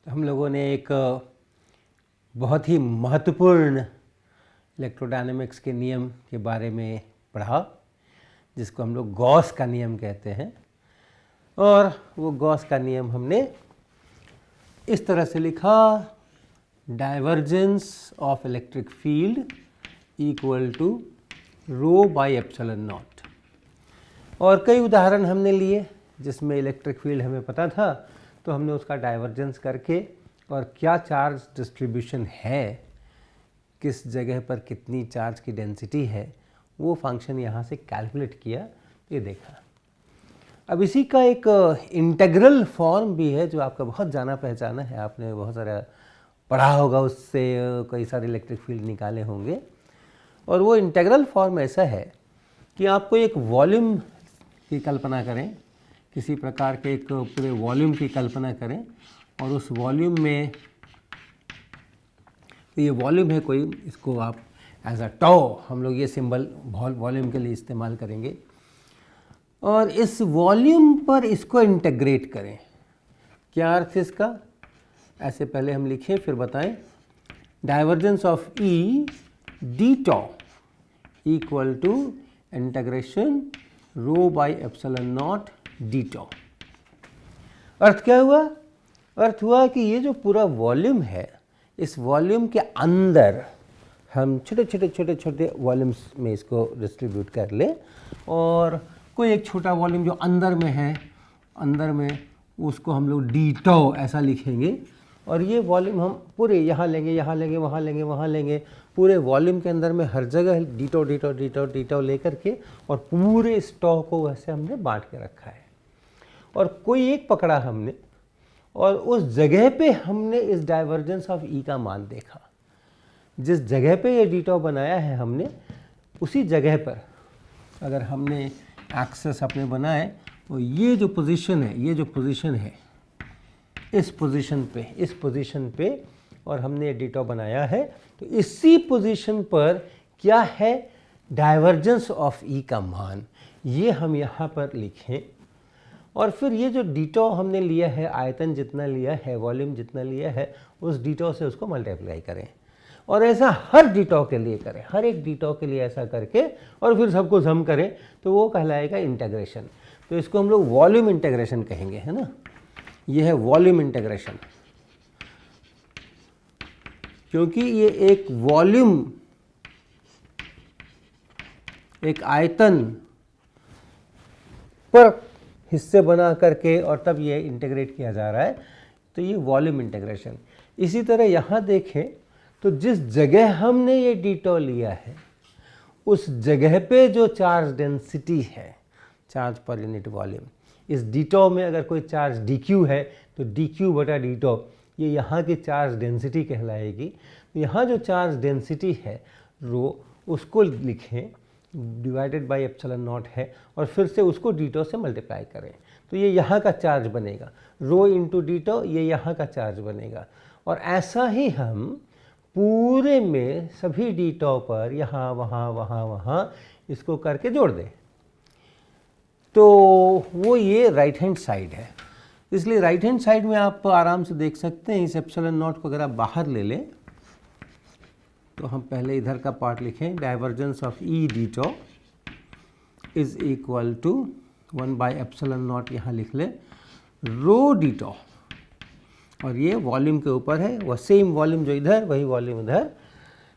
तो हम लोगों ने एक बहुत ही महत्वपूर्ण इलेक्ट्रोडायनेमिक्स के नियम के बारे में पढ़ा, जिसको हम लोग गॉस का नियम कहते हैं। और वो गॉस का नियम हमने इस तरह से लिखा, divergence of electric field equal to rho by epsilon naught. और कई उदाहरण हमने लिए जिसमें इलेक्ट्रिक फील्ड हमें पता था, तो हमने उसका डाइवर्जेंस करके और क्या चार्ज डिस्ट्रीब्यूशन है, किस जगह पर कितनी चार्ज की डेंसिटी है, वो फंक्शन यहाँ से कैलकुलेट किया, ये देखा। अब इसी का एक इंटीग्रल फॉर्म भी है जो आपका बहुत जाना पहचाना है, आपने बहुत सारा पढ़ा होगा, उससे कई सारे इलेक्ट्रिक फील्ड निकाले होंगे। और वो इंटीग्रल फॉर्म ऐसा है कि आपको एक वॉल्यूम की कल्पना करें, किसी प्रकार के एक पूरे वॉल्यूम की कल्पना करें, और उस वॉल्यूम में, तो ये वॉल्यूम है कोई, इसको आप एज अ टाउ, हम लोग ये सिंबल वॉल्यूम के लिए इस्तेमाल करेंगे, और इस वॉल्यूम पर इसको इंटीग्रेट करें। क्या अर्थ है इसका, ऐसे पहले हम लिखें फिर बताएं। Divergence of E D tau equal to integration rho by epsilon not D tau. अर्थ क्या हुआ? अर्थ हुआ कि ये जो पूरा वॉल्यूम है, इस वॉल्यूम के अंदर हम छोटे छोटे छोटे छोटे वॉल्यूम्स में इसको डिस्ट्रीब्यूट कर ले, और कोई एक छोटा वॉल्यूम जो अंदर में है, अंदर में उसको हम लोग डी टाउ ऐसा लिखेंगे। और ये वॉल्यूम हम पूरे यहाँ लेंगे, यहाँ लेंगे, वहाँ लेंगे, वहाँ लेंगे, पूरे वॉल्यूम के अंदर में हर जगह D tau D tau D tau D tau लेकर के, और पूरे इस टाउ को वैसे हमने बांट के रखा है। और कोई एक पकड़ा हमने, और उस जगह पे हमने इस डाइवर्जेंस ऑफ ई का मान देखा। जिस जगह पे ये डी टाउ बनाया है हमने, उसी जगह पर अगर हमने एक्सेस अपने बनाए, तो ये जो पोजीशन है, ये जो पोजीशन है, इस पोजीशन पे और हमने डी टाउ बनाया है, तो इसी पोजीशन पर क्या है, डाइवर्जेंस ऑफ ई का मान, ये हम यहाँ पर लिखें। और फिर ये जो डी टाउ हमने लिया है, आयतन जितना लिया है, वॉल्यूम जितना लिया है, उस डी टाउ से उसको मल्टीप्लाई करें, और ऐसा हर डी टाउ के लिए करें, हर एक डी टाउ के लिए ऐसा करके, और फिर सबको सम करें, तो वो कहलाएगा इंटीग्रेशन। तो इसको हम लोग वॉल्यूम इंटीग्रेशन कहेंगे, है ना। ये है वॉल्यूम इंटीग्रेशन, क्योंकि ये एक वॉल्यूम, एक आयतन पर हिस्से बना करके और तब ये इंटीग्रेट किया जा रहा है, तो ये वॉल्यूम इंटीग्रेशन। इसी तरह यहाँ देखें तो जिस जगह हमने ये डी टाउ लिया है, उस जगह पे जो चार्ज डेंसिटी है, चार्ज पर यूनिट वॉल्यूम, इस डी टाउ में अगर कोई चार्ज डी क्यू है, तो डी क्यू बटा डी टाउ ये यहाँ की चार्ज डेंसिटी कहलाएगी। तो यहाँ जो चार्ज डेंसिटी है रो, उसको लिखें, डिवाइडेड बाई एप्सिलॉन नॉट है, और फिर से उसको डी टाउ से मल्टीप्लाई करें, तो ये यहाँ का चार्ज बनेगा, रो इंटू डी टाउ, ये यहाँ का चार्ज बनेगा। और ऐसा ही हम पूरे में सभी डी टाउ पर यहाँ वहाँ वहाँ वहाँ इसको करके जोड़ दें, तो वो ये राइट हैंड साइड है। इसलिए राइट हैंड साइड में आप आराम से देख सकते हैं, इस एप्सिलॉन नॉट को अगर आप बाहर ले लें, तो हम पहले इधर का पार्ट लिखें, divergence of E D tau is equal to 1 by epsilon naught, यहाँ लिख लें, रो डी टाउ, और ये वॉल्यूम के ऊपर है, वह सेम वॉल्यूम जो इधर, वही वॉल्यूम इधर।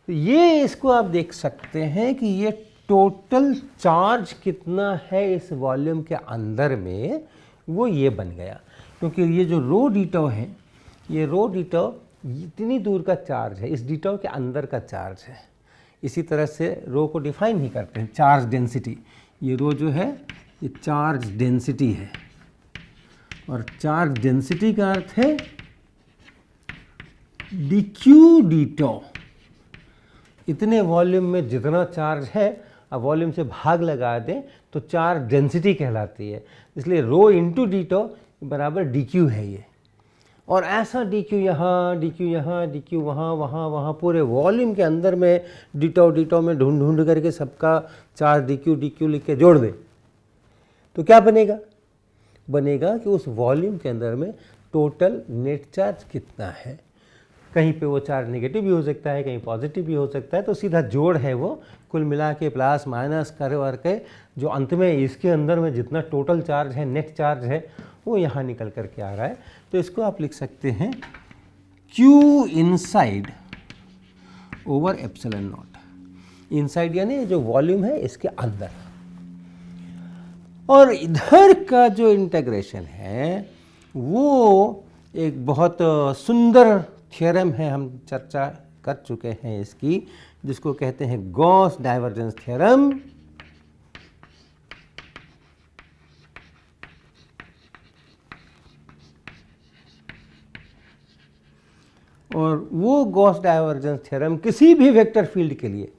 तो ये इसको आप देख सकते हैं कि ये टोटल चार्ज कितना है इस वॉल्यूम के अंदर में, वो ये बन गया। क्योंकि ये जो रो डी टाउ है, ये रो डी टाउ इतनी दूर का चार्ज है, इस डी टाउ के अंदर का चार्ज है। इसी तरह से रो को डिफाइन ही करते हैं, चार्ज डेंसिटी। ये रो जो है, ये चार्ज डेंसिटी है, और चार्ज डेंसिटी का अर्थ है डी क्यू डी टाउ। इतने वॉल्यूम में जितना चार्ज है, अब वॉल्यूम से भाग लगा दें तो चार्ज डेंसिटी कहलाती है। इसलिए रो इंटू डी टाउ बराबर डी क्यू है ये। और ऐसा डी क्यू यहाँ, डी क्यू यहाँ, डी क्यू वहाँ, वहाँ वहाँ, पूरे वॉल्यूम के अंदर में डी टाउ में ढूंढ ढूंढ करके सबका चार्ज डी क्यू लिख के जोड़ दें, तो क्या बनेगा? बनेगा कि उस वॉल्यूम के अंदर में टोटल नेट चार्ज कितना है। कहीं पे वो चार्ज नेगेटिव भी हो सकता है, कहीं पॉजिटिव भी हो सकता है, तो सीधा जोड़ है वो कुल मिला के प्लस माइनस कर के जो अंत में इसके अंदर में जितना टोटल चार्ज है, नेट चार्ज है, वो यहाँ निकल कर के आ रहा है। तो इसको आप लिख सकते हैं Q inside over epsilon not. Inside यानी जो वॉल्यूम है इसके अंदर, और इधर का जो इंटीग्रेशन है वो एक बहुत सुंदर थ्योरम है, हम चर्चा कर चुके हैं इसकी, जिसको कहते हैं गॉस डाइवर्जेंस थ्योरम। और वो गॉस डाइवर्जेंस थ्योरम किसी भी वेक्टर फील्ड के लिए,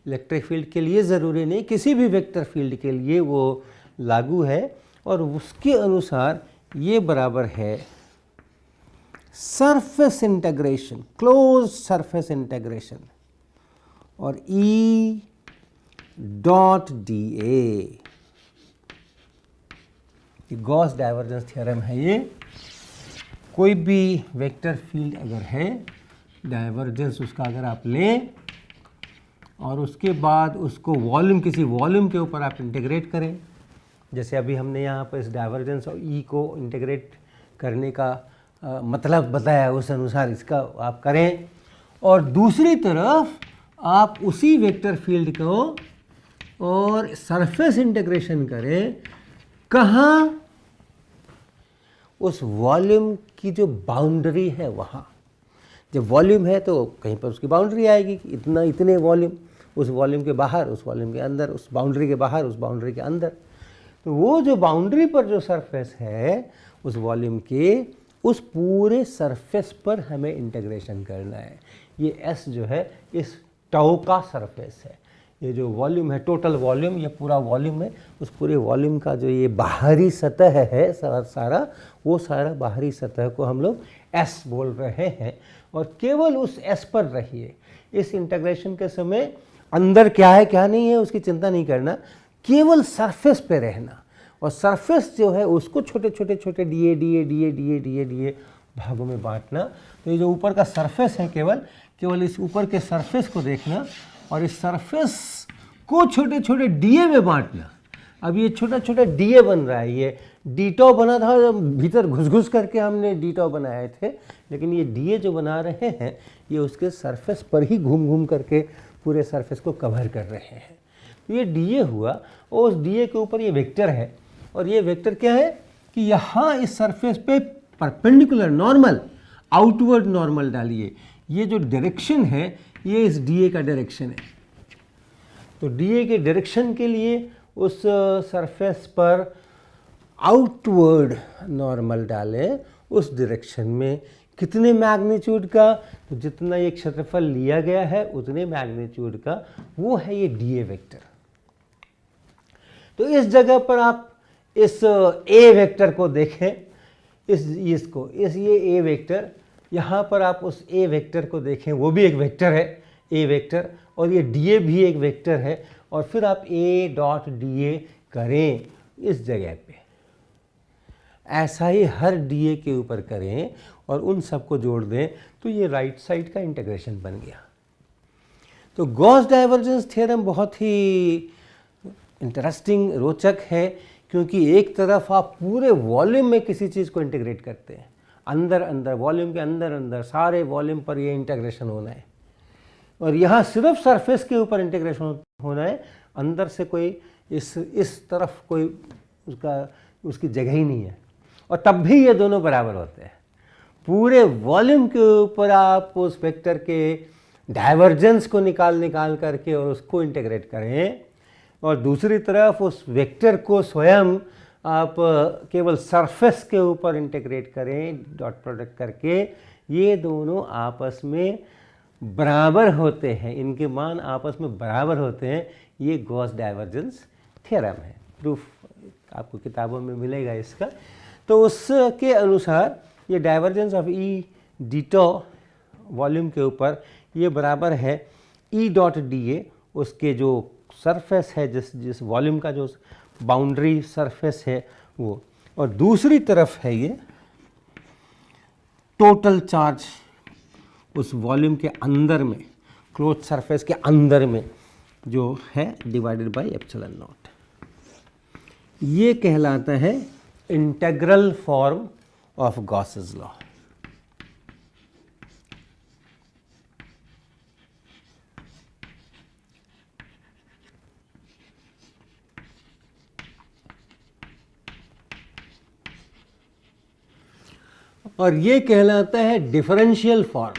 इलेक्ट्रिक फील्ड के लिए ज़रूरी नहीं, किसी भी वेक्टर फील्ड के लिए वो लागू है। और उसके अनुसार ये बराबर है surface integration, close surface integration, और E dot dA। Gauss divergence theorem है ये। कोई भी वेक्टर फील्ड अगर है, डाइवर्जेंस उसका अगर आप लें और उसके बाद उसको वॉल्यूम, किसी वॉल्यूम के ऊपर आप इंटीग्रेट करें, जैसे अभी हमने यहाँ पर इस डाइवर्जेंस और E को इंटीग्रेट करने का मतलब बताया, उस अनुसार इसका आप करें। और दूसरी तरफ आप उसी वेक्टर फील्ड को और सरफेस इंटीग्रेशन करें, कहाँ? उस वॉल्यूम की जो बाउंड्री है वहाँ। जब वॉल्यूम है तो कहीं पर उसकी बाउंड्री आएगी कि इतना, इतने वॉल्यूम, उस वॉल्यूम के बाहर, उस वॉल्यूम के अंदर, उस बाउंड्री के बाहर, उस बाउंड्री के अंदर। तो वो जो बाउंड्री पर जो सरफेस है उस वॉल्यूम के, उस पूरे सरफेस पर हमें इंटीग्रेशन करना है। ये S जो है इस टाउ का सरफेस है। ये जो वॉल्यूम है, टोटल वॉल्यूम, ये पूरा वॉल्यूम है, उस पूरे वॉल्यूम का जो ये बाहरी सतह है सारा, वो सारा बाहरी सतह को हम लोग S बोल रहे हैं। और केवल उस S पर रहिए। इस इंटीग्रेशन के समय अंदर क्या है क्या नहीं है उसकी चिंता नहीं करना, केवल सरफेस पे रहना। और सरफेस जो है उसको छोटे छोटे छोटे डीए भागों में बांटना। तो ये जो ऊपर का सरफेस है, केवल इस ऊपर के सरफेस को देखना और इस सरफेस को छोटे छोटे डीए में बांटना। अब ये छोटा छोटा डीए बन रहा है, ये डीटो बना था, भीतर घुस करके हमने डीटो बनाए थे, लेकिन ये डीए जो बना रहे हैं ये उसके सरफेस पर ही घूम करके पूरे सरफेस को कवर कर रहे हैं। तो ये डीए हुआ, और उस डीए के ऊपर ये वेक्टर है, और ये वेक्टर क्या है कि यहाँ इस सरफेस पे परपेंडिकुलर नॉर्मल, आउटवर्ड नॉर्मल डालिए। ये जो डायरेक्शन है ये इस डीए का डायरेक्शन है। तो डीए के डायरेक्शन के लिए उस सरफेस पर आउटवर्ड नॉर्मल डालें। उस डायरेक्शन में कितने मैग्नीट्यूड का, तो जितना ये क्षेत्रफल लिया गया है उतने मैग्नीट्यूड का वो है ये डीए वेक्टर। तो इस जगह पर आप इस ए वेक्टर को देखें, ये ए वेक्टर, यहाँ पर आप उस ए वेक्टर को देखें, वो भी एक वेक्टर है ए वेक्टर, और ये डीए भी एक वेक्टर है। और फिर आप ए डॉट डीए करें इस जगह पे, ऐसा ही हर डीए के ऊपर करें और उन सबको जोड़ दें, तो ये राइट साइड का इंटीग्रेशन बन गया। तो गॉस डाइवर्जेंस थ्योरम बहुत ही इंटरेस्टिंग, रोचक है, क्योंकि एक तरफ आप पूरे वॉल्यूम में किसी चीज़ को इंटीग्रेट करते हैं, अंदर वॉल्यूम के अंदर सारे वॉल्यूम पर ये इंटीग्रेशन होना है, और यहाँ सिर्फ सरफेस के ऊपर इंटीग्रेशन होना है, अंदर से कोई इस तरफ कोई उसकी जगह ही नहीं है। और तब भी ये दोनों बराबर होते हैं। पूरे वॉल्यूम के ऊपर आप उस वेक्टर के डाइवर्जेंस को निकाल करके और उसको इंटीग्रेट करें, और दूसरी तरफ उस वेक्टर को स्वयं आप केवल सरफेस के ऊपर इंटीग्रेट करें डॉट प्रोडक्ट करके। ये दोनों आपस में बराबर होते हैं, इनके मान आपस में बराबर होते हैं। ये गॉस डाइवर्जेंस थ्योरम है, प्रूफ आपको किताबों में मिलेगा इसका। तो उसके अनुसार ये divergence of E ditto volume के ऊपर ये बराबर है ई डॉट डी ए, उसके जो सरफेस है, जिस वॉल्यूम का जो बाउंड्री सरफेस है वो, और दूसरी तरफ है ये टोटल चार्ज उस वॉल्यूम के अंदर में, क्लोज सरफेस के अंदर में जो है, डिवाइडेड बाय एप्सिलॉन नॉट। ये कहलाता है integral form of Gauss's law. और ये कहलाता है differential form,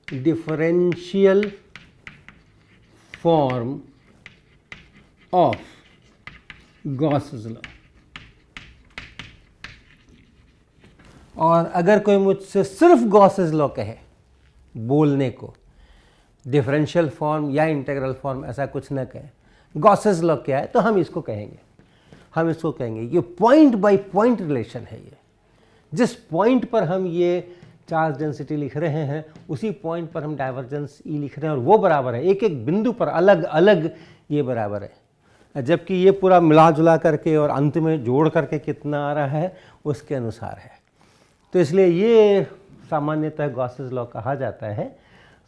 differential form of Gauss's law. और अगर कोई मुझसे सिर्फ गॉसेस लॉ कहे बोलने को, डिफरेंशियल फॉर्म या इंटीग्रल फॉर्म ऐसा कुछ न कहे, गॉसेस लॉ क्या है, तो हम इसको कहेंगे ये पॉइंट बाय पॉइंट रिलेशन है। ये जिस पॉइंट पर हम ये चार्ज डेंसिटी लिख रहे हैं उसी पॉइंट पर हम डाइवर्जेंस ई लिख रहे हैं, और वो बराबर है, एक एक बिंदु पर अलग अलग ये बराबर है, जबकि ये पूरा मिला जुला करके और अंत में जोड़ करके कितना आ रहा है उसके अनुसार है। तो इसलिए ये सामान्यतः गॉसेस लॉ कहा जाता है,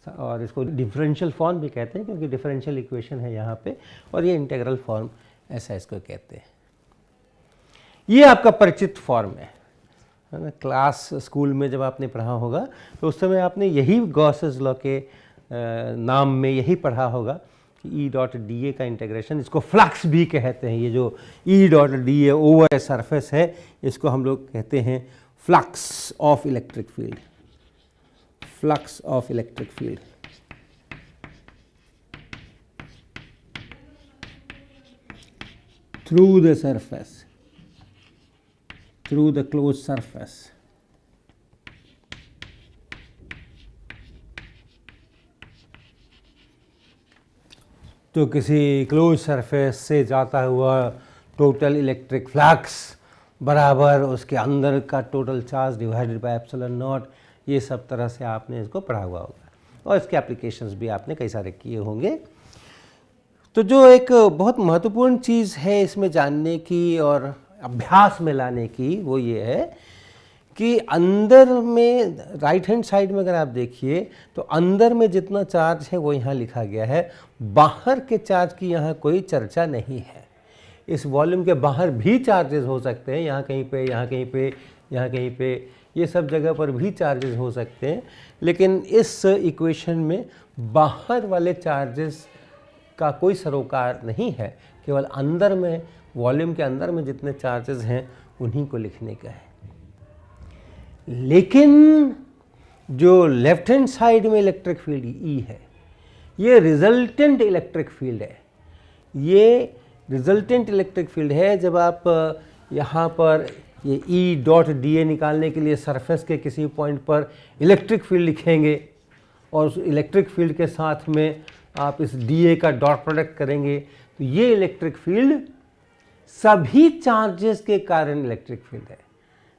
और इसको डिफरेंशियल फॉर्म भी कहते हैं क्योंकि डिफरेंशियल इक्वेशन है यहाँ पे, और ये इंटीग्रल फॉर्म ऐसा इसको कहते हैं। ये आपका परिचित फॉर्म है ना। क्लास स्कूल में जब आपने पढ़ा होगा तो उस समय आपने यही गॉसेस लॉ के नाम में यही पढ़ा होगा कि ई डॉट डी ए का इंटीग्रेशन, इसको फ्लक्स भी कहते हैं। ये जो E dot D A over a surface है, इसको हम लोग कहते हैं flux of electric field, flux of electric field. Through the surface, through the closed surface। तो किसी क्लोज सरफेस से जाता हुआ टोटल इलेक्ट्रिक फ्लक्स बराबर उसके अंदर का total charge divided by epsilon not, ये सब तरह से आपने इसको पढ़ा हुआ होगा, और इसके एप्लीकेशंस भी आपने कई सारे किए होंगे। तो जो एक बहुत महत्वपूर्ण चीज़ है इसमें जानने की और अभ्यास में लाने की, वो ये है कि अंदर में राइट हैंड साइड में अगर आप देखिए तो अंदर में जितना चार्ज है वो यहाँ लिखा गया है, बाहर के चार्ज की यहाँ कोई चर्चा नहीं है। इस वॉल्यूम के बाहर भी चार्जेस हो सकते हैं, यहाँ कहीं पे, यहाँ कहीं पे, यहाँ कहीं पे, ये सब जगह पर भी चार्जेस हो सकते हैं, लेकिन इस इक्वेशन में बाहर वाले चार्जेस का कोई सरोकार नहीं है, केवल अंदर में, वॉल्यूम के अंदर में जितने चार्जेस हैं उन्हीं को लिखने का है। लेकिन जो लेफ्ट हैंड साइड में इलेक्ट्रिक फील्ड ई है, ये रिजल्टेंट इलेक्ट्रिक फील्ड है। ये रिजल्टेंट इलेक्ट्रिक फील्ड है। जब आप यहाँ पर ये ई डॉट डी ए निकालने के लिए सरफेस के किसी पॉइंट पर इलेक्ट्रिक फील्ड लिखेंगे और उस इलेक्ट्रिक फील्ड के साथ में आप इस डी ए का डॉट प्रोडक्ट करेंगे, तो ये इलेक्ट्रिक फील्ड सभी चार्जेस के कारण इलेक्ट्रिक फील्ड है।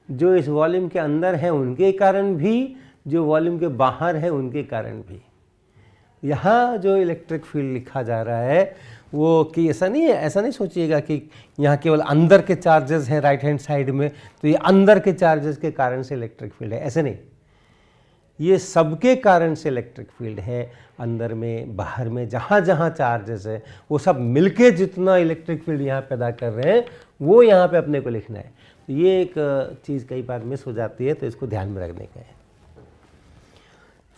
जो इस वॉल्यूम के अंदर है उनके कारण भी, जो वॉल्यूम के बाहर है उनके कारण भी। यहाँ जो इलेक्ट्रिक फील्ड लिखा जा रहा है वो कि ऐसा नहीं है, ऐसा नहीं सोचिएगा कि यहाँ केवल अंदर के चार्जेस हैं राइट हैंड साइड में तो ये अंदर के चार्जेस के कारण से इलेक्ट्रिक फील्ड है, ऐसे नहीं। ये सबके कारण से इलेक्ट्रिक फील्ड है। अंदर में, बाहर में, जहाँ जहाँ चार्जेस है वो सब मिलके जितना इलेक्ट्रिक फील्ड यहाँ पैदा कर रहे हैं वो यहाँ पे अपने को लिखना है। तो ये एक चीज़ कई बार मिस हो जाती है, तो इसको ध्यान में रखने का है।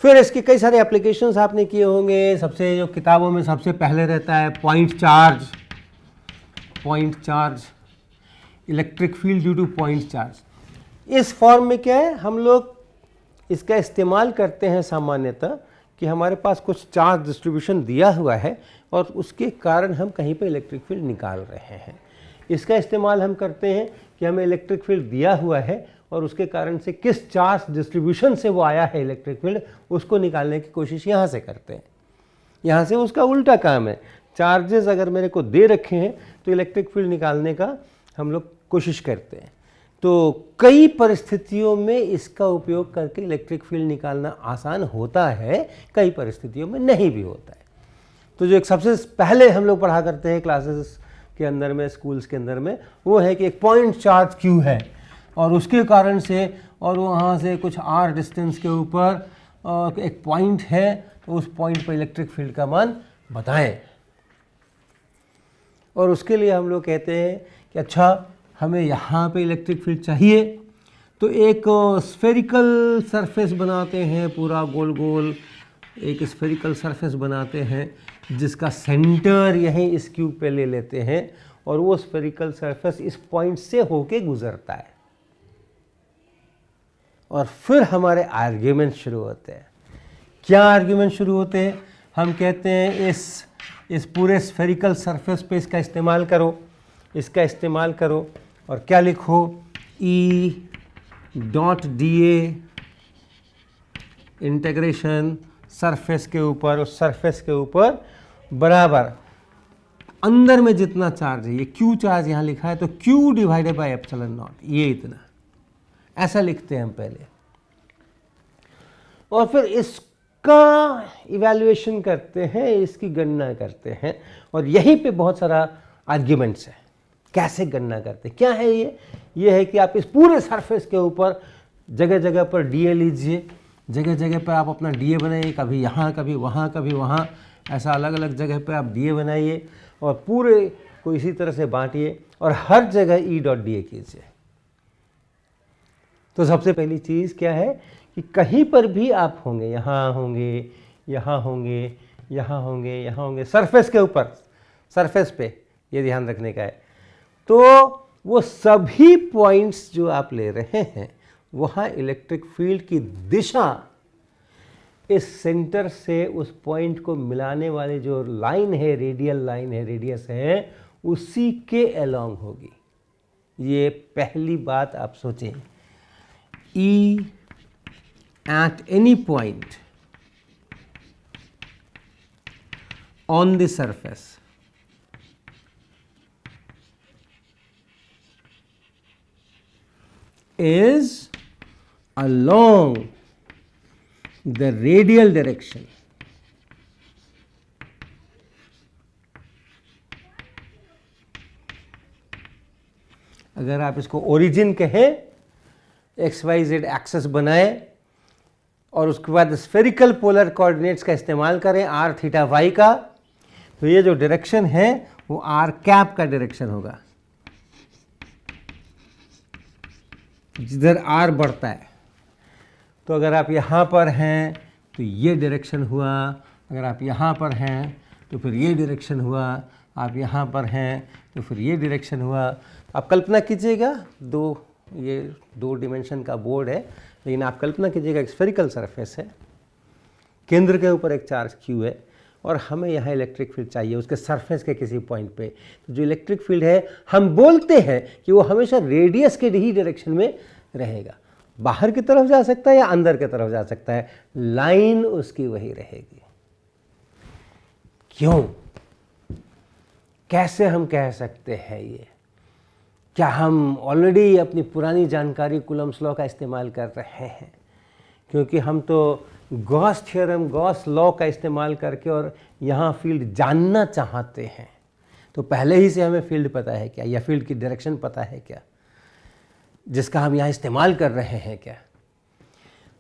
फिर इसके कई सारे एप्लीकेशंस आपने किए होंगे। सबसे जो किताबों में सबसे पहले रहता है point charge, point charge, electric field due two point charge. इस फॉर्म में क्या है, हम लोग इसका इस्तेमाल करते हैं सामान्यतः कि हमारे पास कुछ चार्ज डिस्ट्रीब्यूशन दिया हुआ है और उसके कारण हम कहीं पे इलेक्ट्रिक फील्ड निकाल रहे हैं। इसका इस्तेमाल हम करते हैं कि हमें इलेक्ट्रिक फील्ड दिया हुआ है और उसके कारण से किस चार्ज डिस्ट्रीब्यूशन से वो आया है इलेक्ट्रिक फील्ड, उसको निकालने की कोशिश यहाँ से करते हैं। यहाँ से उसका उल्टा काम है। चार्जेस अगर मेरे को दे रखे हैं तो इलेक्ट्रिक फील्ड निकालने का हम लोग कोशिश करते हैं। तो कई परिस्थितियों में इसका उपयोग करके इलेक्ट्रिक फील्ड निकालना आसान होता है, कई परिस्थितियों में नहीं भी होता है। तो जो एक सबसे पहले हम लोग पढ़ा करते हैं क्लासेस के अंदर में, स्कूल्स के अंदर में, वो है कि एक पॉइंट चार्ज क्यू है और उसके कारण से और वहाँ से कुछ r डिस्टेंस के ऊपर एक पॉइंट है, तो उस पॉइंट पर इलेक्ट्रिक फील्ड का मान बताएं। और उसके लिए हम लोग कहते हैं कि अच्छा हमें यहाँ पे इलेक्ट्रिक फील्ड चाहिए, तो एक स्फेरिकल सरफेस बनाते हैं, पूरा गोल गोल एक स्फेरिकल सरफेस बनाते हैं जिसका सेंटर यहीं इस क्यूब पे ले लेते हैं, और वो स्फेरिकल सरफेस इस पॉइंट से होके गुजरता है। और फिर हमारे आर्ग्यूमेंट शुरू होते हैं। क्या आर्ग्यूमेंट शुरू होते हैं? हम कहते हैं इस पूरे स्फेरिकल सरफेस पे इसका इस्तेमाल करो, इसका इस्तेमाल करो, और क्या लिखो, E dot dA integration surface के ऊपर, उस सरफेस के ऊपर बराबर अंदर में जितना चार्ज है, ये Q चार्ज यहाँ लिखा है, तो Q divided by epsilon not, ये इतना, ऐसा लिखते हैं हम पहले। और फिर इसका इवैल्यूएशन करते हैं, इसकी गणना करते हैं, और यहीं पे बहुत सारा आर्ग्यूमेंट्स है। कैसे गणना करते हैं, क्या है ये है कि आप इस पूरे सरफेस के ऊपर जगह जगह पर dA लीजिए, जगह जगह पर आप अपना dA बनाइए, कभी यहाँ कभी वहाँ कभी वहाँ, ऐसा अलग अलग जगह पर आप dA बनाइए, और पूरे को इसी तरह से बांटिए, और हर जगह E डॉट dA कीजिए। तो सबसे पहली चीज़ क्या है कि कहीं पर भी आप होंगे, यहाँ होंगे, यहाँ होंगे, यहाँ होंगे, यहाँ होंगे, सरफेस के ऊपर, सरफेस पे, ये ध्यान रखने का है। तो वो सभी पॉइंट्स जो आप ले रहे हैं, वहाँ इलेक्ट्रिक फील्ड की दिशा इस सेंटर से उस पॉइंट को मिलाने वाली जो लाइन है, रेडियल लाइन है, रेडियस है, उसी के अलोंग होगी। ये पहली बात आप सोचें। E at any point on the surface is along the radial direction अगर आप इसको ओरिजिन कहें, XYZ एक्सेस बनाए, और उसके बाद स्फेरिकल पोलर कोऑर्डिनेट्स का इस्तेमाल करें, r थीटा y का, तो ये जो डायरेक्शन है वो r कैप का डायरेक्शन होगा, जिधर r बढ़ता है। तो अगर आप यहाँ पर हैं तो ये डायरेक्शन हुआ, अगर आप यहाँ पर हैं तो फिर ये डायरेक्शन हुआ, आप यहाँ पर हैं तो फिर ये डायरेक्शन हुआ। आप कल्पना कीजिएगा, ये दो डिमेंशन का बोर्ड है, लेकिन आप कल्पना कीजिएगा एक स्फेरिकल सरफेस है, केंद्र के ऊपर एक चार्ज Q है, और हमें यहाँ इलेक्ट्रिक फील्ड चाहिए उसके सरफेस के किसी पॉइंट पे। तो जो इलेक्ट्रिक फील्ड है, हम बोलते हैं कि वो हमेशा रेडियस के ही डायरेक्शन में रहेगा, बाहर की तरफ जा सकता है या अंदर की तरफ जा सकता है, लाइन उसकी वही रहेगी। क्यों, कैसे हम कह सकते हैं ये? क्या हम ऑलरेडी अपनी पुरानी जानकारी कूलम्ब्स लॉ का इस्तेमाल कर रहे हैं? क्योंकि हम तो गॉस थ्योरम, गॉस लॉ का इस्तेमाल करके और यहाँ फील्ड जानना चाहते हैं, तो पहले ही से हमें फील्ड पता है क्या, या फील्ड की डायरेक्शन पता है क्या, जिसका हम यहाँ इस्तेमाल कर रहे हैं क्या?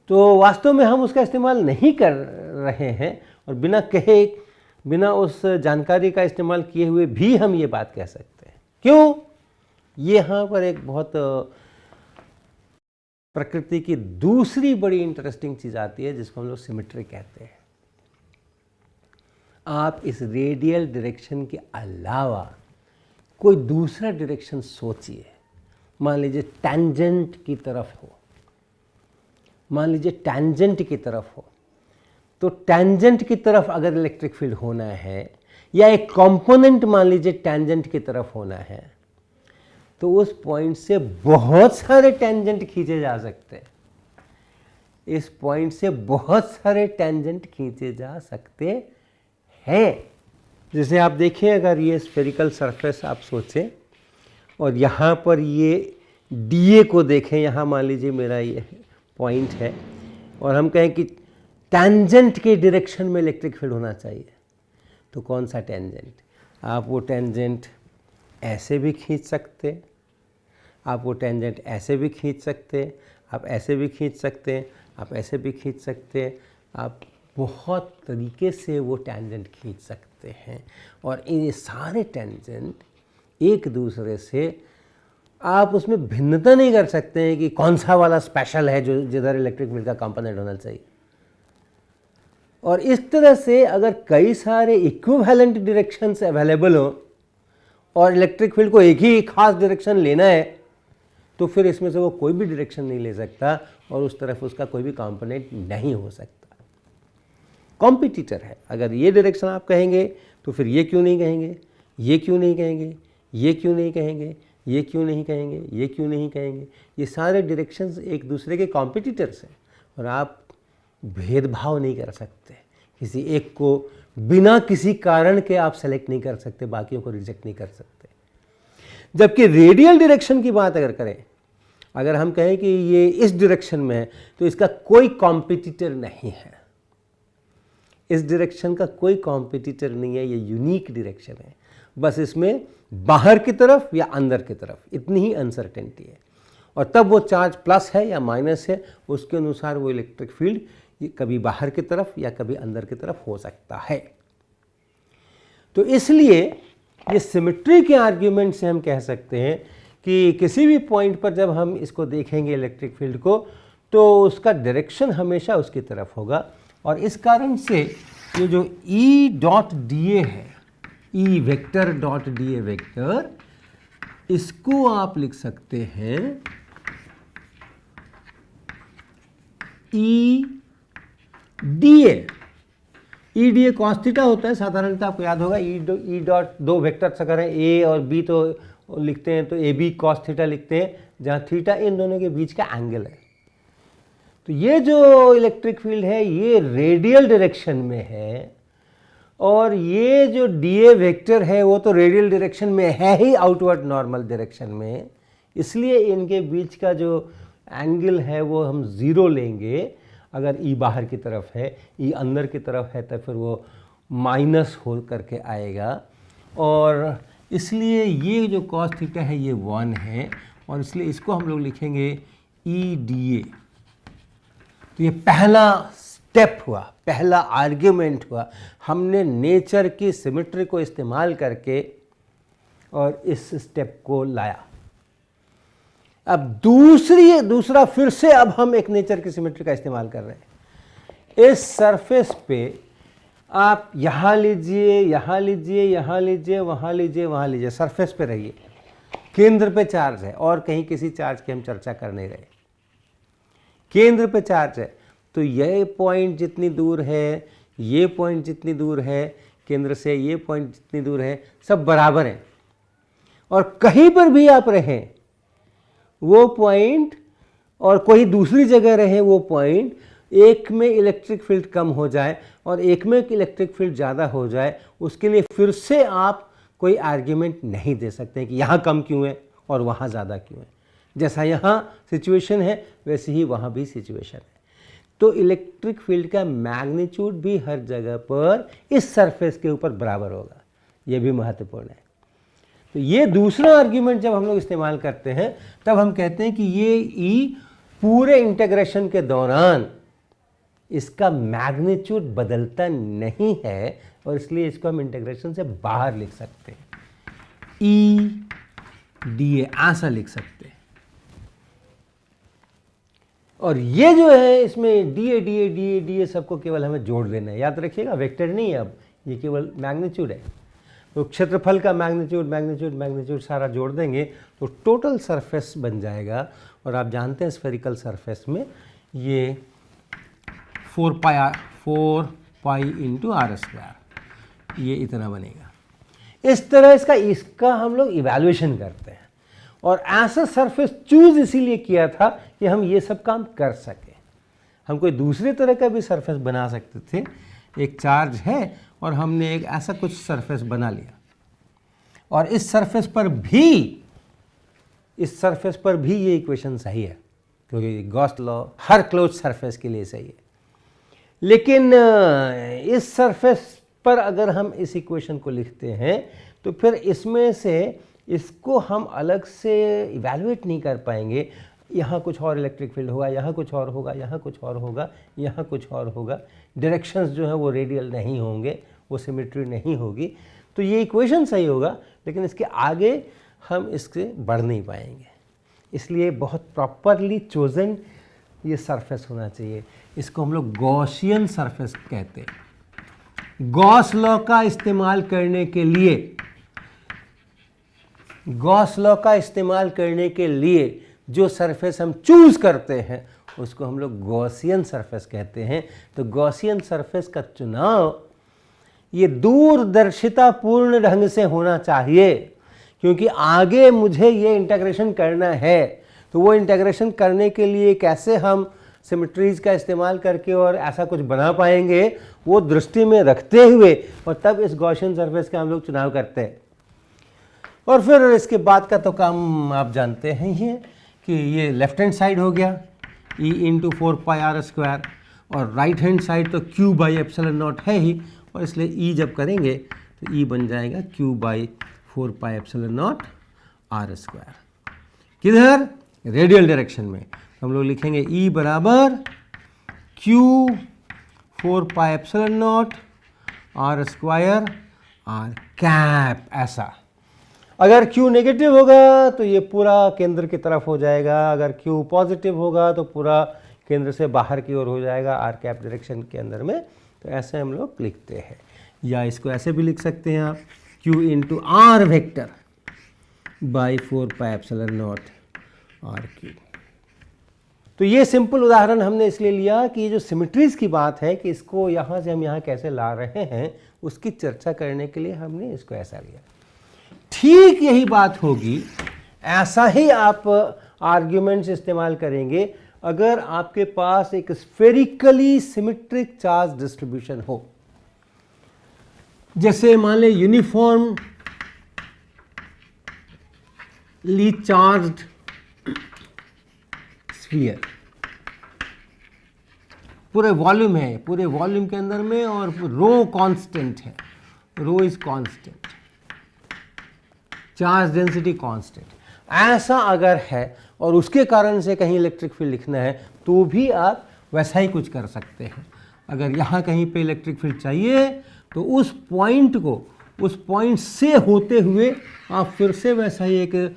तो वास्तव में हम उसका इस्तेमाल नहीं कर रहे हैं, और बिना उस जानकारी का इस्तेमाल किए हुए भी हम ये बात कह सकते हैं। क्यों? यहाँ पर एक बहुत प्रकृति की दूसरी बड़ी इंटरेस्टिंग चीज़ आती है, जिसको हम लोग सिमेट्री कहते हैं। आप इस रेडियल डायरेक्शन के अलावा कोई दूसरा डायरेक्शन सोचिए। मान लीजिए टैंजेंट की तरफ हो, मान लीजिए टैंजेंट की तरफ हो, तो टैंजेंट की तरफ अगर इलेक्ट्रिक फील्ड होना है, या एक कंपोनेंट मान लीजिए टैंजेंट की तरफ होना है, तो उस पॉइंट से बहुत सारे टैंजेंट खींचे जा सकते हैं। इस पॉइंट से बहुत सारे टैंजेंट खींचे जा सकते हैं। जैसे आप देखें, अगर ये स्फेरिकल सरफेस आप सोचें, और यहाँ पर ये DA को देखें, यहाँ मान लीजिए मेरा ये पॉइंट है, और हम कहें कि टैंजेंट के डायरेक्शन में इलेक्ट्रिक फील्ड होना चाहिए, तो कौन सा टैंजेंट? आप वो टैंजेंट ऐसे भी खींच सकते, आप वो टेंजेंट ऐसे भी खींच सकते, आप ऐसे भी खींच सकते हैं, आप ऐसे भी खींच सकते हैं, आप बहुत तरीके से वो टेंजेंट खींच सकते हैं। और ये सारे टेंजेंट एक दूसरे से आप उसमें भिन्नता नहीं कर सकते हैं कि कौन सा वाला स्पेशल है जो जिधर इलेक्ट्रिक फील्ड का कंपोनेंट होना चाहिए। और इस तरह से अगर कई सारे इक्विवेलेंट डायरेक्शंस अवेलेबल हो और इलेक्ट्रिक फील्ड को एक ही खास डायरेक्शन लेना है, तो फिर इसमें से वो कोई भी डायरेक्शन नहीं ले सकता और उस तरफ उसका कोई भी कंपोनेंट नहीं हो सकता। कॉम्पिटिटर है, अगर ये डायरेक्शन आप कहेंगे तो फिर ये क्यों नहीं कहेंगे, ये क्यों नहीं कहेंगे, ये क्यों नहीं कहेंगे, ये क्यों नहीं कहेंगे, ये क्यों नहीं कहेंगे। ये सारे डायरेक्शंस एक दूसरे के कॉम्पिटिटर्स हैं और आप भेदभाव नहीं कर सकते। किसी एक को बिना किसी कारण के आप सेलेक्ट नहीं कर सकते, बाकियों को रिजेक्ट नहीं कर सकते। जबकि रेडियल डायरेक्शन की बात अगर करें, अगर हम कहें कि ये इस डायरेक्शन में है तो इसका कोई कॉम्पिटिटर नहीं है, इस डायरेक्शन का कोई कॉम्पिटिटर नहीं है, ये यूनिक डायरेक्शन है। बस इसमें बाहर की तरफ या अंदर की तरफ इतनी ही अनसर्टेनिटी है और तब वो चार्ज प्लस है या माइनस है, उसके अनुसार वो इलेक्ट्रिक फील्ड कभी बाहर की तरफ या कभी अंदर की तरफ हो सकता है। तो इसलिए ये सिमेट्री के आर्ग्यूमेंट से हम कह सकते हैं कि किसी भी पॉइंट पर जब हम इसको देखेंगे इलेक्ट्रिक फील्ड को, तो उसका डायरेक्शन हमेशा उसकी तरफ होगा। और इस कारण से ये जो E डॉट dA है, E vector dot dA vector, इसको आप लिख सकते हैं E dA। E dA cos theta होता है, साधारणतः आपको याद होगा। E डॉट दो वेक्टर्स अगर है A और B तो लिखते हैं तो AB cos थीटा लिखते हैं, जहाँ थीटा इन दोनों के बीच का एंगल है। तो ये जो इलेक्ट्रिक फील्ड है ये रेडियल डायरेक्शन में है और ये जो dA वेक्टर है वो तो रेडियल डायरेक्शन में है ही, आउटवर्ड नॉर्मल डायरेक्शन में, इसलिए इनके बीच का जो एंगल है वो हम ज़ीरो लेंगे। अगर E बाहर की तरफ है, E अंदर की तरफ है, तो फिर वो माइनस हो करके आएगा। और इसलिए ये जो cos थीटा है ये 1 है और इसलिए इसको हम लोग लिखेंगे E dA। तो ये पहला स्टेप हुआ, पहला आर्ग्यूमेंट हुआ, हमने नेचर की सिमेट्री को इस्तेमाल करके और इस स्टेप को लाया। अब दूसरा फिर से अब हम एक नेचर की सिमेट्री का इस्तेमाल कर रहे हैं। इस सरफेस पे आप यहाँ लीजिए, यहाँ लीजिए, यहाँ लीजिए, वहाँ लीजिए, वहाँ लीजिए, सरफेस पे रहिए। केंद्र पे चार्ज है और कहीं किसी चार्ज की हम चर्चा कर नहीं रहे, केंद्र पे चार्ज है। तो ये पॉइंट जितनी दूर है, ये पॉइंट जितनी दूर है केंद्र से, ये पॉइंट जितनी दूर है, सब बराबर हैं। और कहीं पर भी आप रहें, वो पॉइंट और कोई दूसरी जगह रहे वो पॉइंट, एक में इलेक्ट्रिक फील्ड कम हो जाए और एक में इलेक्ट्रिक फील्ड ज़्यादा हो जाए, उसके लिए फिर से आप कोई आर्ग्यूमेंट नहीं दे सकते कि यहाँ कम क्यों है और वहाँ ज़्यादा क्यों है। जैसा यहाँ सिचुएशन है वैसे ही वहाँ भी सिचुएशन है। तो इलेक्ट्रिक फील्ड का मैग्नीट्यूड भी हर जगह पर इस सरफेस के ऊपर बराबर होगा, ये भी महत्वपूर्ण है। तो ये दूसरा आर्ग्यूमेंट जब हम लोग इस्तेमाल करते हैं तब हम कहते हैं कि ये E पूरे इंटीग्रेशन के दौरान इसका मैग्नीट्यूड बदलता नहीं है और इसलिए इसको हम इंटीग्रेशन से बाहर लिख सकते हैं, E dA ऐसा लिख सकते हैं। और ये जो है इसमें dA सबको केवल हमें जोड़ देना है, याद रखिएगा वेक्टर नहीं है, अब ये केवल मैग्नीट्यूड है। तो क्षेत्रफल का मैग्नीट्यूड सारा जोड़ देंगे तो टोटल सरफेस बन जाएगा। और आप जानते हैं स्फेरिकल सरफेस में ये 4 पाई इंटू आर स्क्वायर, ये इतना बनेगा। इस तरह इसका हम लोग इवैल्यूएशन करते हैं और ऐसा सरफेस चूज इसीलिए किया था कि हम ये सब काम कर सकें। हम कोई दूसरे तरह का भी सरफेस बना सकते थे, एक चार्ज है और हमने एक ऐसा कुछ सरफेस बना लिया और इस सरफेस पर भी ये इक्वेशन सही है क्योंकि गॉस लॉ हर क्लोज सरफेस के लिए सही है। लेकिन इस सरफेस पर अगर हम इस इक्वेशन को लिखते हैं तो फिर इसमें से इसको हम अलग से इवैल्यूएट नहीं कर पाएंगे। यहाँ कुछ और इलेक्ट्रिक फील्ड होगा, यहाँ कुछ और होगा, यहाँ कुछ और होगा, यहाँ कुछ और होगा। डायरेक्शंस जो है वो रेडियल नहीं होंगे, वो सिमेट्री नहीं होगी। तो ये इक्वेशन सही होगा, लेकिन इसके आगे हम इससे बढ़ नहीं पाएंगे। इसलिए बहुत प्रॉपरली चोजन ये सरफेस होना चाहिए। इसको हम लोग गॉसियन सरफेस कहते हैं। गॉस लॉ का इस्तेमाल करने के लिए, गॉस लॉ का इस्तेमाल करने के लिए जो सरफेस हम चूज करते हैं उसको हम लोग गॉसियन सरफेस कहते हैं। तो गॉसियन सरफेस का चुनाव ये दूरदर्शितापूर्ण ढंग से होना चाहिए, क्योंकि आगे मुझे ये इंटीग्रेशन करना है। तो वो इंटीग्रेशन करने के लिए कैसे हम सिमेट्रीज का इस्तेमाल करके और ऐसा कुछ बना पाएंगे, वो दृष्टि में रखते हुए और तब इस गॉसियन सरफेस का हम लोग चुनाव करते हैं। और फिर इसके बाद का तो काम आप जानते हैं ही कि ये लेफ्ट हैंड साइड हो गया E इंटू 4πr², और राइट हैंड साइड तो Q/ε0 है ही, और इसलिए E जब करेंगे तो E बन जाएगा Q/4πε0 r²। किधर? रेडियल डायरेक्शन में। हम लोग लिखेंगे E बराबर Q/4πε0 r², r कैप। ऐसा अगर Q नेगेटिव होगा तो ये पूरा केंद्र की तरफ हो जाएगा, अगर Q पॉजिटिव होगा तो पूरा केंद्र से बाहर की ओर हो जाएगा, r कैप डायरेक्शन के अंदर में। तो ऐसे हम लोग लिखते हैं, या इसको ऐसे भी लिख सकते हैं आप, Q into r vector by 4πε0 r³। तो ये सिंपल उदाहरण हमने इसलिए लिया कि जो सिमेट्रीज की बात है कि इसको यहाँ से हम यहाँ कैसे ला रहे हैं उसकी चर्चा करने के लिए हमने इसको ऐसा लिया। ठीक यही बात होगी, ऐसा ही आप आर्ग्यूमेंट्स इस्तेमाल करेंगे अगर आपके पास एक स्फेरिकली सिमेट्रिक चार्ज डिस्ट्रीब्यूशन हो। जैसे मान लें यूनिफॉर्मली चार्ज्ड स्फीयर, पूरे वॉल्यूम है, पूरे वॉल्यूम के अंदर में, और रो कांस्टेंट है, rho is constant, charge density constant. ऐसा अगर है और उसके कारण से कहीं इलेक्ट्रिक फील्ड लिखना है तो भी आप वैसा ही कुछ कर सकते हैं। अगर यहाँ कहीं पे इलेक्ट्रिक फील्ड चाहिए तो उस पॉइंट को, उस पॉइंट से होते हुए आप फिर से वैसा ही एक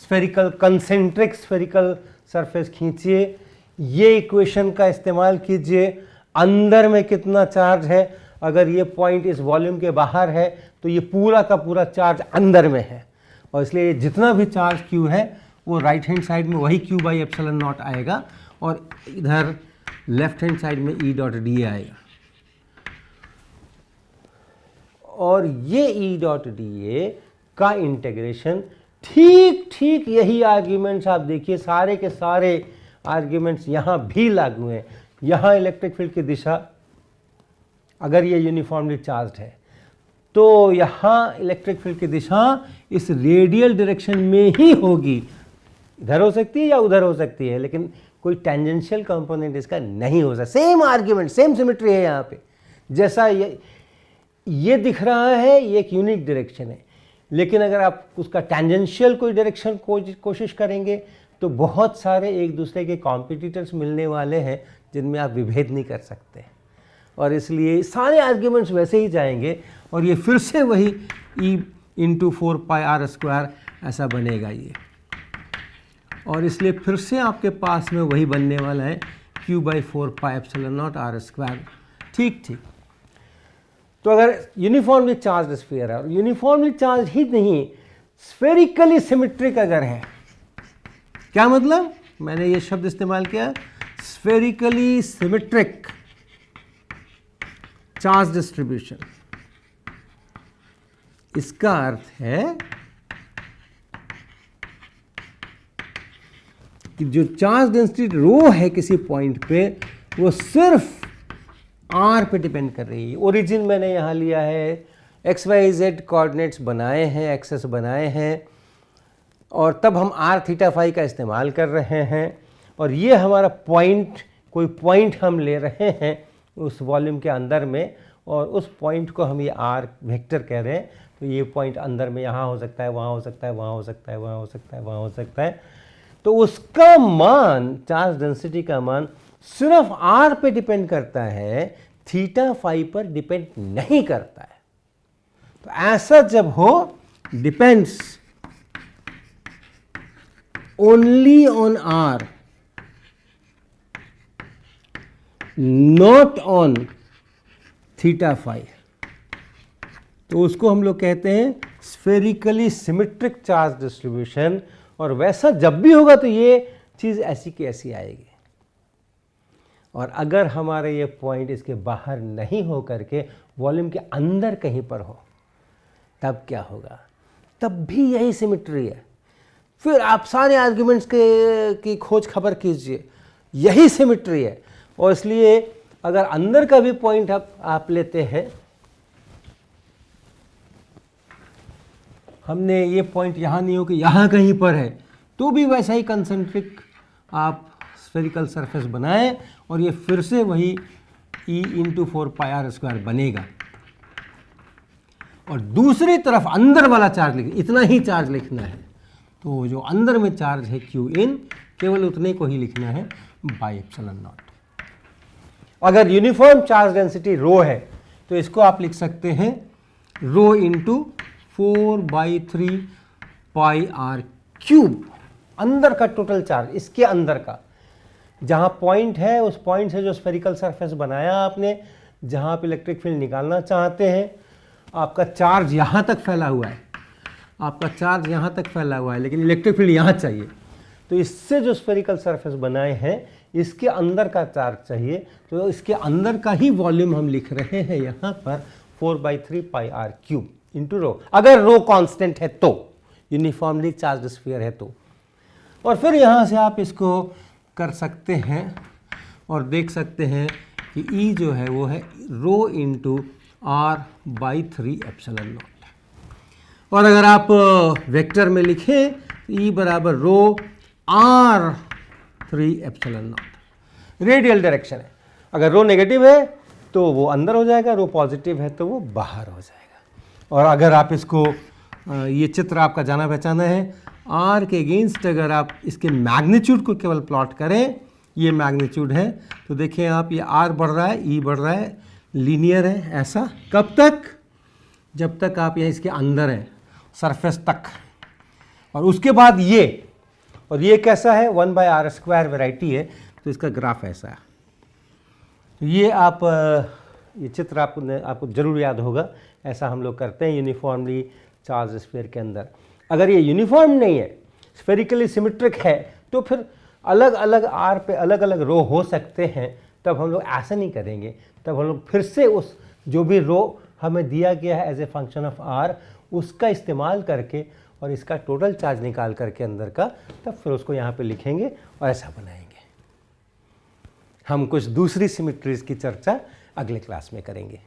स्फेरिकल, कंसेंट्रिक स्फेरिकल सरफेस खींचिए, ये इक्वेशन का इस्तेमाल कीजिए। अंदर में कितना चार्ज है, अगर ये पॉइंट इस वॉल्यूम के बाहर है तो ये पूरा का पूरा चार्ज अंदर में है, और इसलिए जितना भी चार्ज Q है वो राइट हैंड साइड में वही Q/ε0 आएगा, और इधर लेफ्ट हैंड साइड में E.dA आएगा। और ये E.dA का इंटीग्रेशन ठीक यही आर्ग्यूमेंट्स आप देखिए, सारे के सारे आर्ग्यूमेंट्स यहाँ भी लागू हैं। यहाँ इलेक्ट्रिक फील्ड की दिशा, अगर ये यूनिफॉर्मली चार्ज्ड है तो यहाँ इलेक्ट्रिक फील्ड की दिशा इस रेडियल डायरेक्शन में ही होगी। इधर हो सकती है या उधर हो सकती है, लेकिन कोई टेंजेंशियल कंपोनेंट इसका नहीं हो सकता। सेम आर्ग्यूमेंट, सेम सिमेट्री है यहाँ पे। जैसा ये दिख रहा है ये एक यूनिक डायरेक्शन है, लेकिन अगर आप उसका टेंजेंशियल कोई डायरेक्शन कोशिश करेंगे तो बहुत सारे एक दूसरे के कॉम्पिटिटर्स मिलने वाले हैं जिनमें आप विभेद नहीं कर सकते, और इसलिए सारे आर्ग्यूमेंट्स वैसे ही जाएंगे, और ये फिर से वही E इंटू 4πr² ऐसा बनेगा ये, और इसलिए फिर से आपके पास में वही बनने वाला है Q/4πε0 r²। ठीक। तो अगर यूनिफॉर्मली चार्ज स्फीयर है, और यूनिफॉर्मली चार्ज ही नहीं, स्फेरिकली सिमेट्रिक अगर है, क्या मतलब, मैंने ये शब्द इस्तेमाल किया, स्फेरिकली सिमेट्रिक चार्ज डिस्ट्रीब्यूशन। इसका अर्थ है कि जो चार्ज डेंसिटी रो है किसी पॉइंट पे वो सिर्फ r पे डिपेंड कर रही है। ओरिजिन मैंने यहाँ लिया है, XYZ कोऑर्डिनेट्स बनाए हैं, एक्सेस बनाए हैं, और तब हम r θ φ का इस्तेमाल कर रहे हैं, और ये हमारा पॉइंट, कोई पॉइंट हम ले रहे हैं उस वॉल्यूम के अंदर में, और उस पॉइंट को हम ये r वेक्टर कह रहे हैं। तो ये पॉइंट अंदर में यहाँ हो सकता है, वहाँ हो सकता है, वहाँ हो सकता है, वहाँ हो सकता है, वहाँ हो सकता है। तो तो उसका मान, चार्ज डेंसिटी का मान सिर्फ r पे डिपेंड करता है, थीटा फाई पर डिपेंड नहीं करता है। तो ऐसा जब हो, depends only on r, not on theta phi, तो उसको हम लोग कहते हैं स्फेरिकली सिमेट्रिक चार्ज डिस्ट्रीब्यूशन। और वैसा जब भी होगा तो ये चीज़ ऐसी की ऐसी आएगी। और अगर हमारे ये पॉइंट इसके बाहर नहीं हो करके वॉल्यूम के अंदर कहीं पर हो, तब क्या होगा? तब भी यही सिमेट्री है। फिर आप सारे आर्ग्यूमेंट्स की खोज खबर कीजिए, यही सिमेट्री है। और इसलिए अगर अंदर का भी पॉइंट आप लेते हैं, हमने ये पॉइंट यहाँ नहीं हो कि यहाँ कहीं पर है, तो भी वैसा ही कंसेंट्रिक आप स्फेरिकल सरफेस बनाएं और ये फिर से वही E इंटू 4πr² बनेगा। और दूसरी तरफ अंदर वाला चार्ज लिखना, इतना ही चार्ज लिखना है। तो जो अंदर में चार्ज है Q इन, केवल उतने को ही लिखना है बाई एप्सिलॉन नॉट। अगर यूनिफॉर्म चार्ज डेंसिटी रो है तो इसको आप लिख सकते हैं रो इंटू 4/3πr³। अंदर का टोटल चार्ज, इसके अंदर का जहां पॉइंट है, उस पॉइंट से जो स्फेरिकल सरफेस बनाया आपने, जहां आप इलेक्ट्रिक फील्ड निकालना चाहते हैं, आपका चार्ज यहां तक फैला हुआ है, आपका चार्ज यहां तक फैला हुआ है, लेकिन इलेक्ट्रिक फील्ड यहां चाहिए। तो इससे जो स्फेरिकल सरफेस बनाए हैं, इसके अंदर का चार्ज चाहिए। तो इसके अंदर का ही वॉल्यूम हम लिख रहे हैं यहाँ पर 4/3πr³ इंटू रो, अगर रो कांस्टेंट है तो, यूनिफॉर्मली चार्ज स्फीयर है तो। और फिर यहाँ से आप इसको कर सकते हैं और देख सकते हैं कि E जो है वो है rho into r/3 epsilon naught. और अगर आप वेक्टर में लिखें तो E बराबर रो r/3 epsilon not. Radial direction है, अगर रो नेगेटिव है तो वो अंदर हो जाएगा, रो पॉजिटिव है तो वो बाहर हो जाएगा। और अगर आप इसको, ये चित्र आपका जाना पहचाना है, r के अगेंस्ट अगर आप इसके मैग्नीट्यूड को केवल प्लॉट करें, ये मैग्नीट्यूड है, तो देखिए आप, ये r बढ़ रहा है, E बढ़ रहा है, लीनियर है। ऐसा कब तक? जब तक आप यहाँ इसके अंदर हैं, सरफेस तक। और उसके बाद ये, और ये कैसा है, 1/r² वैरायटी है, तो इसका ग्राफ ऐसा है। तो ये आप, ये चित्र आपको जरूर याद होगा। ऐसा हम लोग करते हैं यूनिफॉर्मली चार्ज स्फीयर के अंदर। अगर ये यूनिफॉर्म नहीं है, स्फेरिकली सिमेट्रिक है, तो फिर अलग अलग r पे अलग अलग रो हो सकते हैं। तब हम लोग ऐसा नहीं करेंगे, तब हम लोग फिर से उस जो भी रो हमें दिया गया है as a function of r, उसका इस्तेमाल करके और इसका टोटल चार्ज निकाल करके अंदर का, तब फिर उसको यहाँ पे लिखेंगे और ऐसा बनाएंगे। हम कुछ दूसरी सिमेट्रीज की चर्चा अगले क्लास में करेंगे।